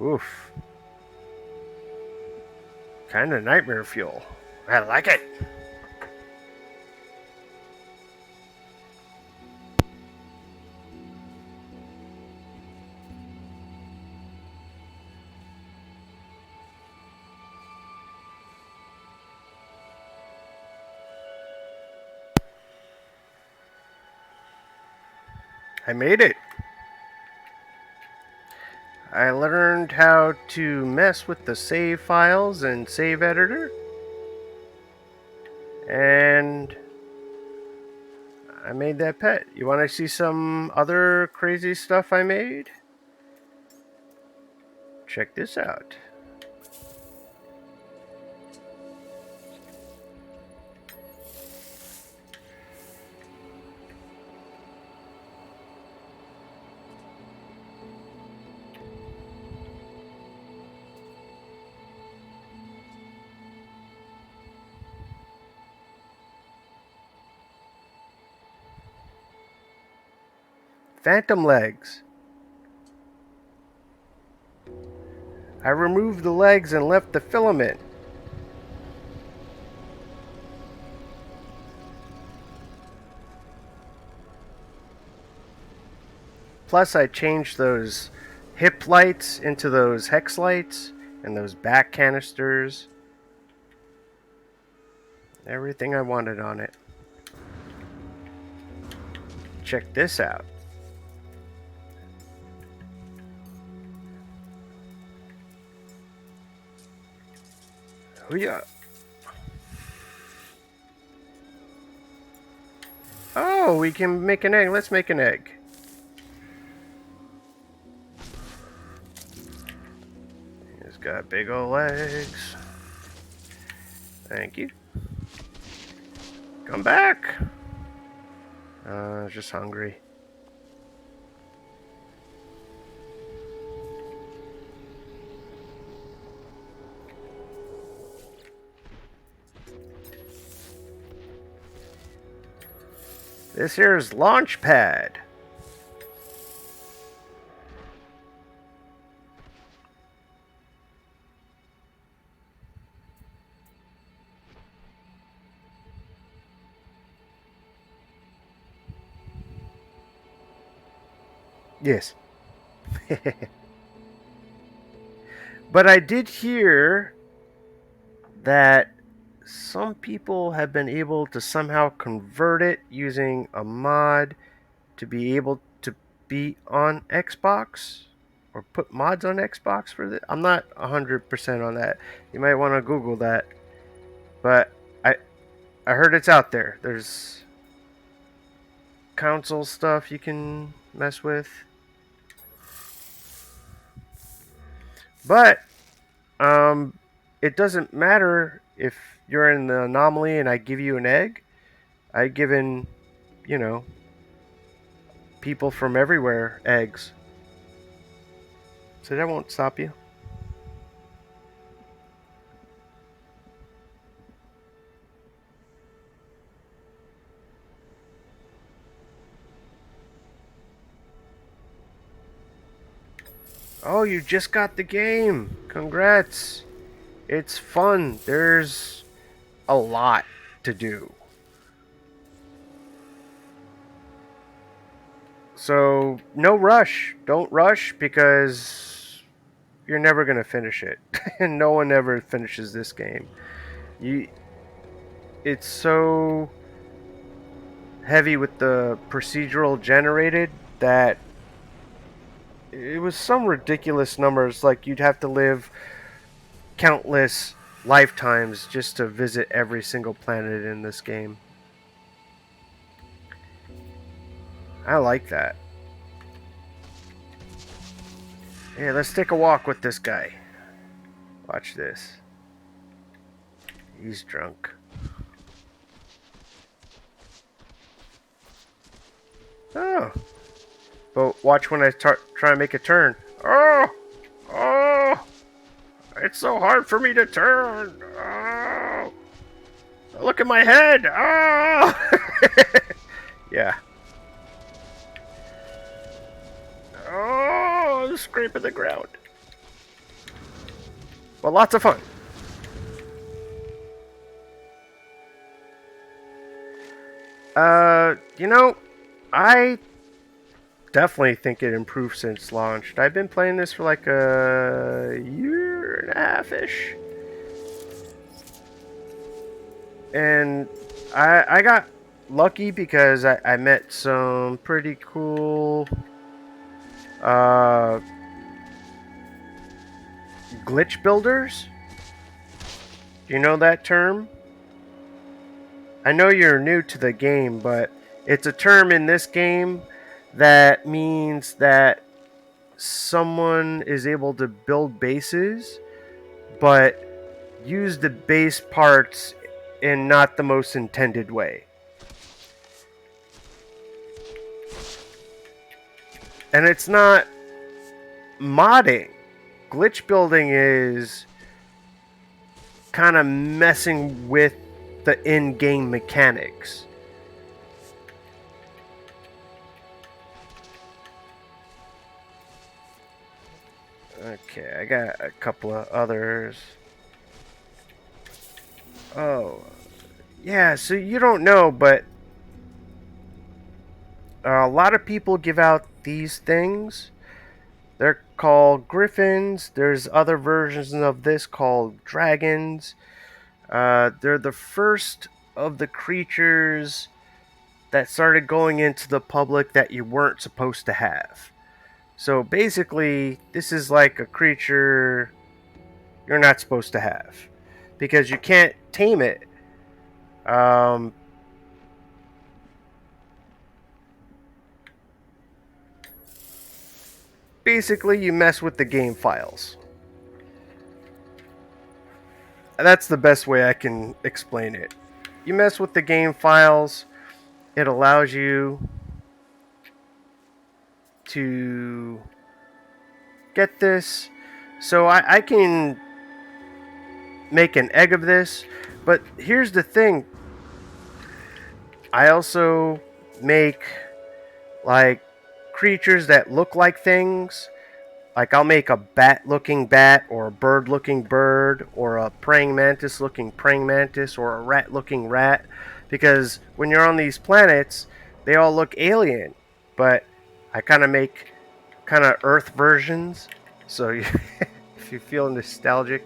Oof. Kinda nightmare fuel. I like it. I made it. I learned how to mess with the save files and save editor. And I made that pet. You want to see some other crazy stuff I made? Check this out. Phantom legs. I removed the legs and left the filament. Plus, I changed those hip lights into those hex lights and those back canisters. Everything I wanted on it. Check this out. Oh yeah. Oh, we can make an egg. Let's make an egg. It's got big old legs. Thank you. Come back. Just hungry. This here's Launchpad. Yes. But I did hear that some people have been able to somehow convert it using a mod to be able to be on Xbox or put mods on Xbox for this. I'm not 100% on that. You might want to Google that. But I I heard it's out there. There's console stuff you can mess with. But it doesn't matter if you're in the anomaly and I give you an egg. I given, you know, people from everywhere eggs. So that won't stop you. Oh, you just got the game. Congrats. It's fun. There's a lot to do. So, no rush. Don't rush because you're never going to finish it. And no one ever finishes this game. You it's so heavy with the procedural generated that it was some ridiculous numbers, like you'd have to live countless lifetimes just to visit every single planet in this game. I like that. Hey, let's take a walk with this guy. Watch this. He's drunk. Oh. But watch when I try to make a turn. Oh! Oh! It's so hard for me to turn. Oh! Look at my head. Oh! Yeah. Oh, I'm scraping the ground. Well, lots of fun. You know, I definitely think it improved since launched. I've been playing this for like a year and a half-ish. And I got lucky because I met some pretty cool uh, glitch builders. Do you know that term? I know you're new to the game, but it's a term in this game that means that someone is able to build bases, but use the base parts in not the most intended way. And it's not modding. Glitch building is kind of messing with the in-game mechanics. Okay, I got a couple of others. Oh, yeah, so you don't know, but a lot of people give out these things. They're called griffins. There's other versions of this called dragons. They're the first of the creatures that started going into the public that you weren't supposed to have. So basically, this is like a creature you're not supposed to have because you can't tame it. Um, Basically, you mess with the game files. That's the best way I can explain it. You mess with the game files, it allows you to get this. So I can make an egg of this, but here's the thing. I also make like creatures that look like things. Like I'll make a bat-looking bat, or a bird-looking bird, or a praying mantis-looking praying mantis, or a rat-looking rat. Because when you're on these planets, they all look alien. But I kind of make kind of Earth versions. So you, if you feel nostalgic,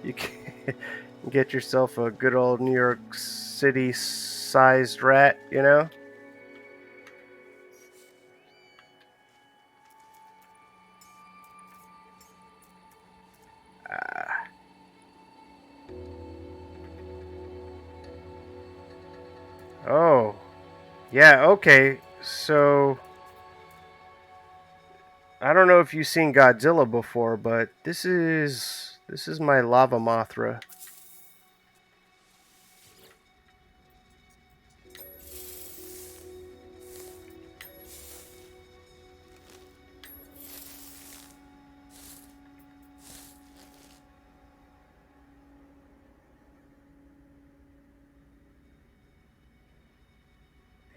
you can get yourself a good old New York City-sized rat. You know. Oh, yeah. Okay. So I don't know if you've seen Godzilla before, but this is my lava Mothra.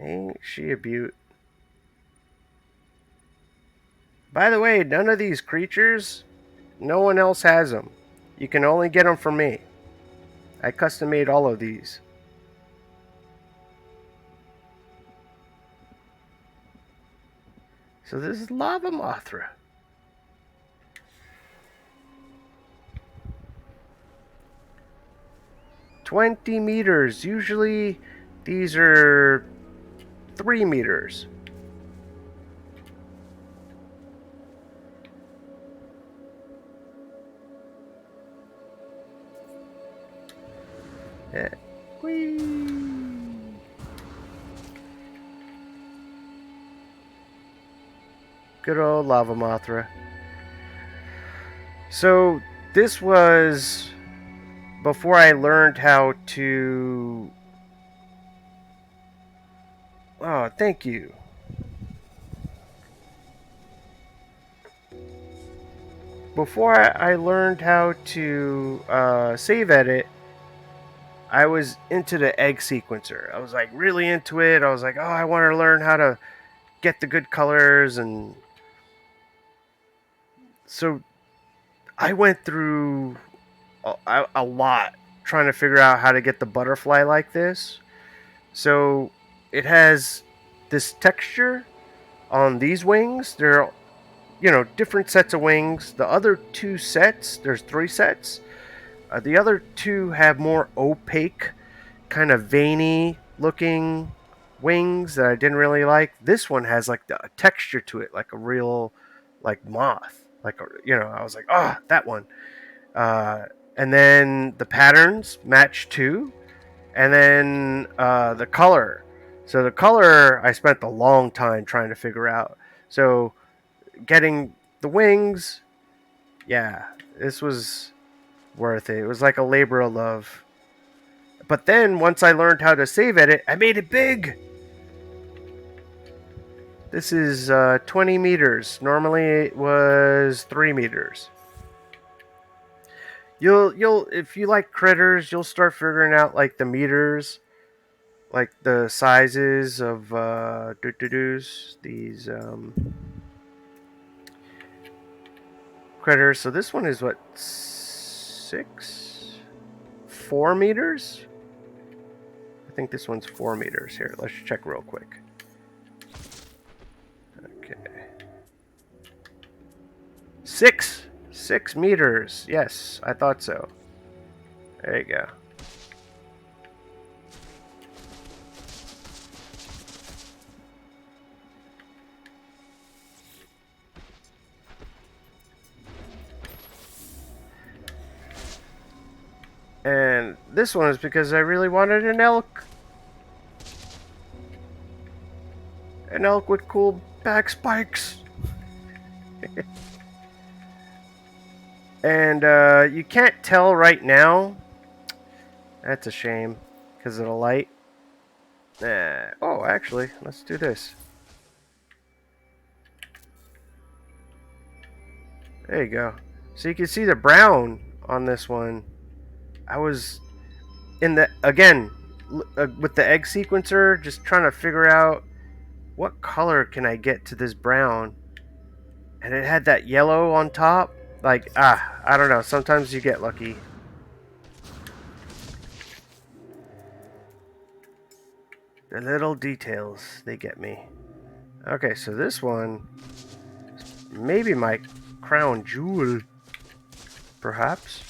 Ain't she a beaut? By the way, none of these creatures, no one else has them. You can only get them from me. I custom made all of these. So this is lava Mothra. 20 meters. Usually these are 3 meters. Yeah. Whee! Good old lava Mothra. So this was before I learned how to. Oh, thank you. Before I learned how to save edit, I was into the egg sequencer. I was like really into it. I was like, oh, I want to learn how to get the good colors, and so I went through a lot trying to figure out how to get the butterfly like this. So it has this texture on these wings. They're different sets of wings. The other two sets, there's 3 sets. The other two have more opaque, kind of veiny looking wings that I didn't really like. This one has like a texture to it, like a real, like moth. Like I was like, oh, that one. Uh, and then the patterns match too, and then the color. So the color I spent a long time trying to figure out. So getting the wings, yeah, this was worth it. It was like a labor of love. But then once I learned how to save edit, I made it big. This is 20 meters. Normally it was 3 meters. You'll if you like critters, you'll start figuring out like the meters, like the sizes of these critters. So this one is what 4 meters. I think this one's 4 meters. Here, let's check real quick. Okay. 6 meters. Yes, I thought so. There you go. And this one is because I really wanted an elk. An elk with cool back spikes. And you can't tell right now. That's a shame because of the light. Oh, actually, let's do this. There you go. So you can see the brown on this one. I was in the again with the egg sequencer, just trying to figure out what color can I get to this brown, and it had that yellow on top. Like I don't know. Sometimes you get lucky. The little details, they get me. Okay, so this one, maybe my crown jewel, perhaps.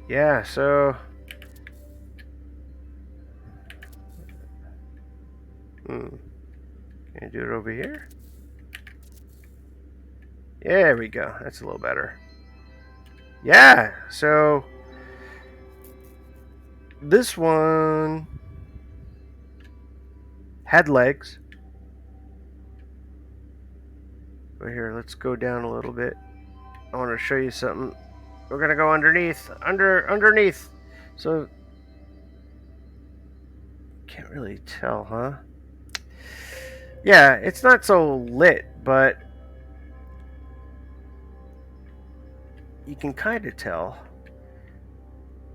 Yeah, so can I do it over here? Yeah, there we go. That's a little better. Yeah, so this one had legs. But here, let's go down a little bit. I want to show you something. We're gonna go underneath, underneath. So can't really tell, huh? Yeah, it's not so lit, but you can kind of tell.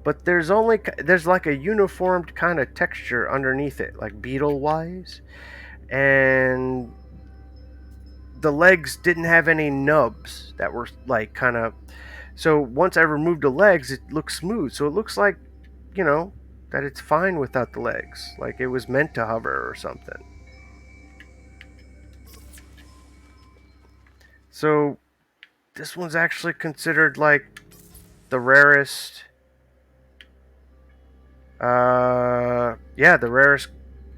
But there's like a uniformed kind of texture underneath it, like beetle wise, and the legs didn't have any nubs that were like kind of. So once I removed the legs, it looks smooth. So it looks like, you know, that it's fine without the legs, like it was meant to hover or something. So this one's actually considered like the rarest. Yeah, the rarest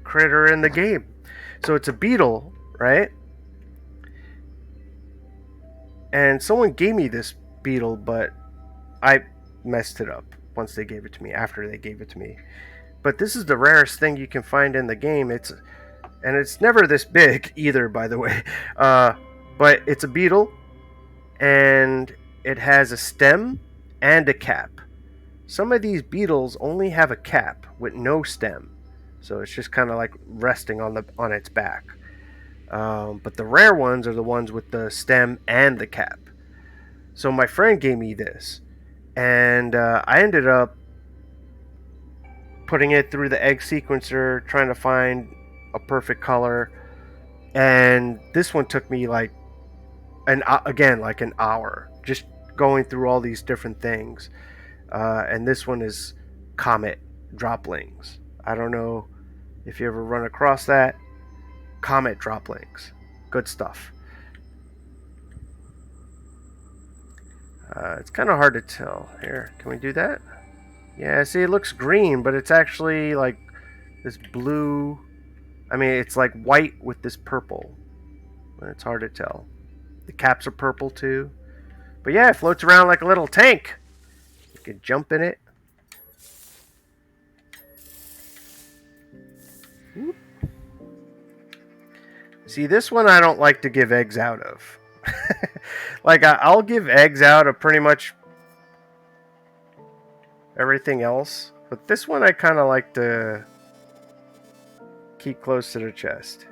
critter in the game. So it's a beetle, right? And someone gave me this beetle, but I messed it up once they gave it to me. After they gave it to me, but this is the rarest thing you can find in the game. It's never this big either, by the way. Uh, but it's a beetle, and it has a stem and a cap. Some of these beetles only have a cap with no stem, so it's just kind of like resting on its back. But the rare ones are the ones with the stem and the cap. So my friend gave me this, and I ended up putting it through the egg sequencer, trying to find a perfect color. And this one took me like like an hour, just going through all these different things. And this one is comet droplings. I don't know if you ever run across that. Comet droplings, good stuff. It's kind of hard to tell. Here, can we do that? Yeah, see, it looks green, but it's actually like this blue. I mean, it's like white with this purple. It's hard to tell. The caps are purple too. But yeah, it floats around like a little tank. You can jump in it. Whoop. See, this one I don't like to give eggs out of. Like, I'll give eggs out of pretty much everything else. But this one I kind of like to keep close to the chest.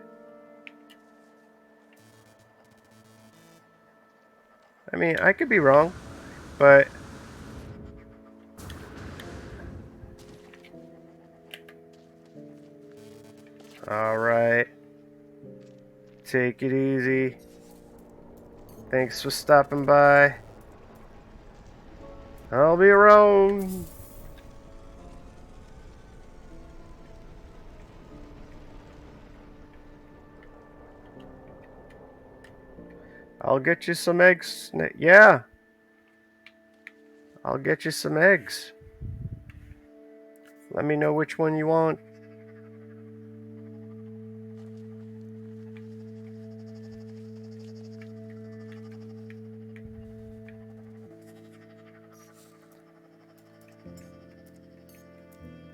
I mean, I could be wrong, but alright. Take it easy. Thanks for stopping by. I'll be around. I'll get you some eggs. Yeah. I'll get you some eggs. Let me know which one you want.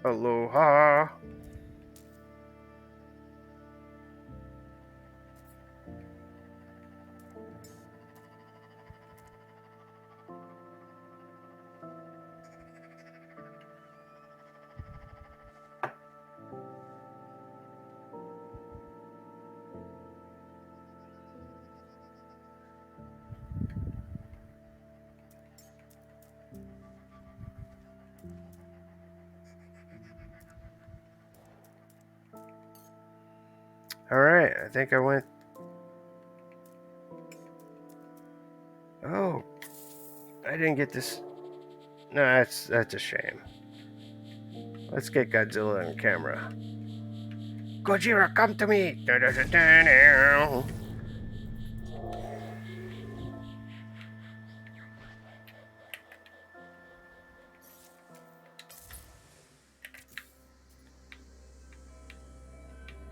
Aloha. Alright, I think I went. Oh, I didn't get this. No, that's a shame. Let's get Godzilla on camera. Gojira, come to me!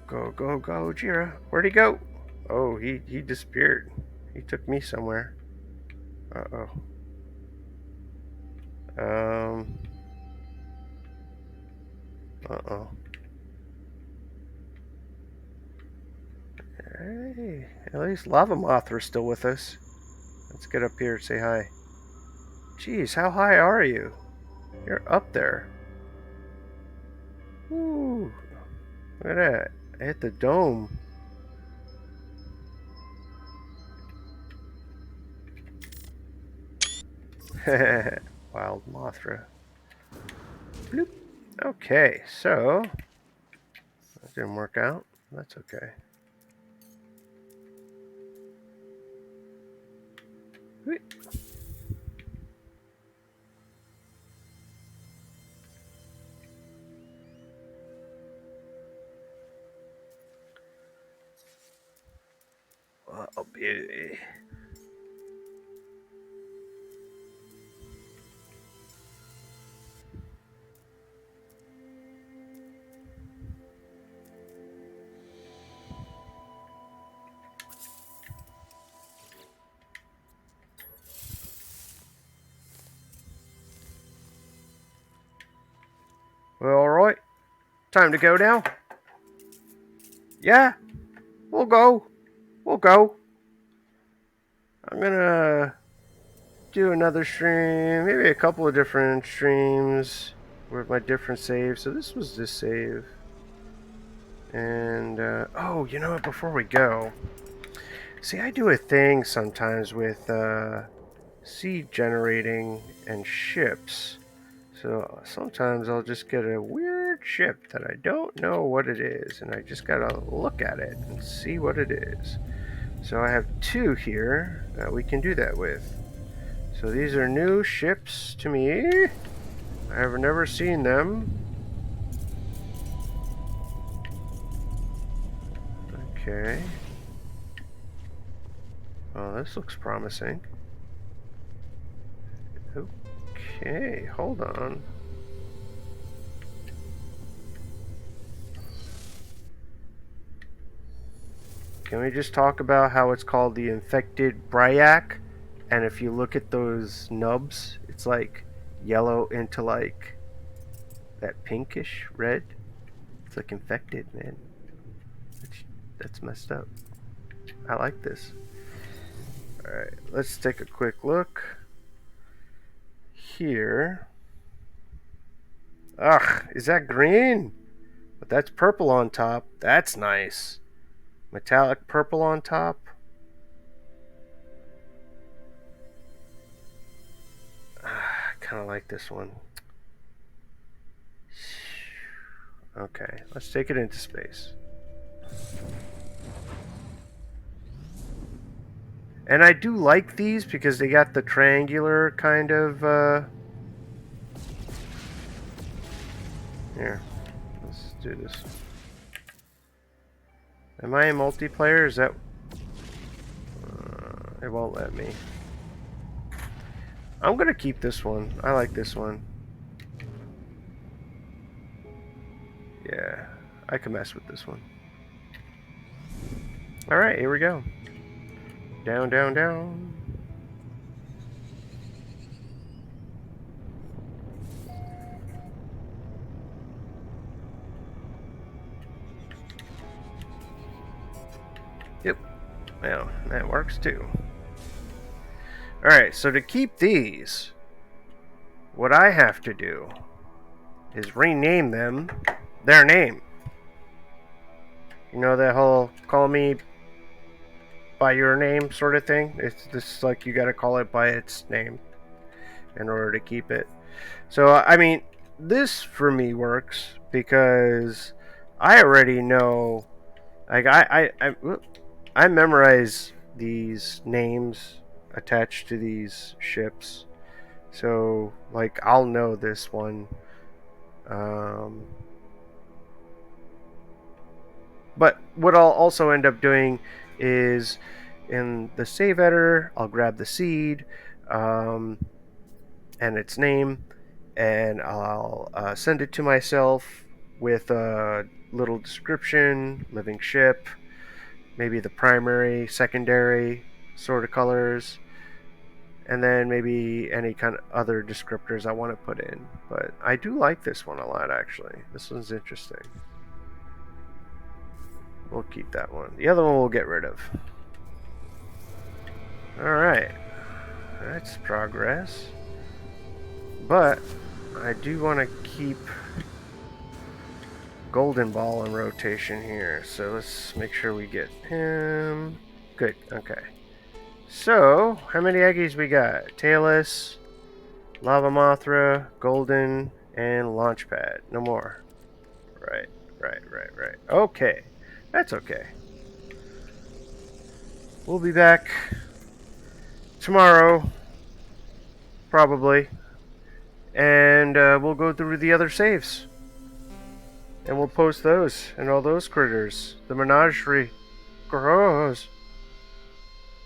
Go, go, go, Jira. Where'd he go? Oh, he disappeared. He took me somewhere. Uh-oh. Um. Uh-oh. Hey, at least Lava Mothra's still with us. Let's get up here and say hi. Jeez, how high are you? You're up there. Ooh. Look at that. I hit the dome. Wild Mothra. Bloop. Okay, so that didn't work out. That's okay. Whee. Oh, beauty. Well, alright. Time to go now? Yeah, we'll go. We'll go. I'm gonna do another stream, maybe a couple of different streams with my different saves. So this was this save. And, oh, you know what, before we go, see, I do a thing sometimes with seed generating and ships. So sometimes I'll just get a weird ship that I don't know what it is, and I just gotta look at it and see what it is. So I have two here that we can do that with. So these are new ships to me. I have never seen them. Okay. Oh, this looks promising. Okay, hold on. Can we just talk about how it's called the infected Bryak? And if you look at those nubs, it's like yellow into like that pinkish red. It's like infected, man. That's messed up. I like this. Alright, let's take a quick look. Here. Ugh, is that green? But that's purple on top. That's nice. Metallic purple on top. I kind of like this one. Okay, let's take it into space. And I do like these because they got the triangular kind of, Here, let's do this. Am I in multiplayer? Is that... it won't let me. I'm gonna keep this one. I like this one. Yeah, I can mess with this one. Alright, here we go. Down, down, down. Yep, well, that works too. Alright, so to keep these, what I have to do is rename them their name. You know that whole call me by your name sort of thing? It's just like you gotta call it by its name in order to keep it. So, I mean, this for me works because I already know, like, I memorize these names attached to these ships. So, like, I'll know this one. Um, but what I'll also end up doing is in the save editor, I'll grab the seed um, and its name, and I'll send it to myself with a little description, living ship, maybe the primary, secondary sort of colors, and then maybe any kind of other descriptors I want to put in. But I do like this one a lot, actually. This one's interesting. We'll keep that one. The other one we'll get rid of. Alright. That's progress. But I do want to keep Golden Ball in rotation here. So let's make sure we get him. Good. Okay. So, how many Aggies we got? Tailless, Lava Mothra, Golden, and Launchpad. No more. Right. Right. Okay. That's okay. We'll be back tomorrow, probably. And we'll go through the other saves. And we'll post those and all those critters. The menagerie grows.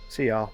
See y'all.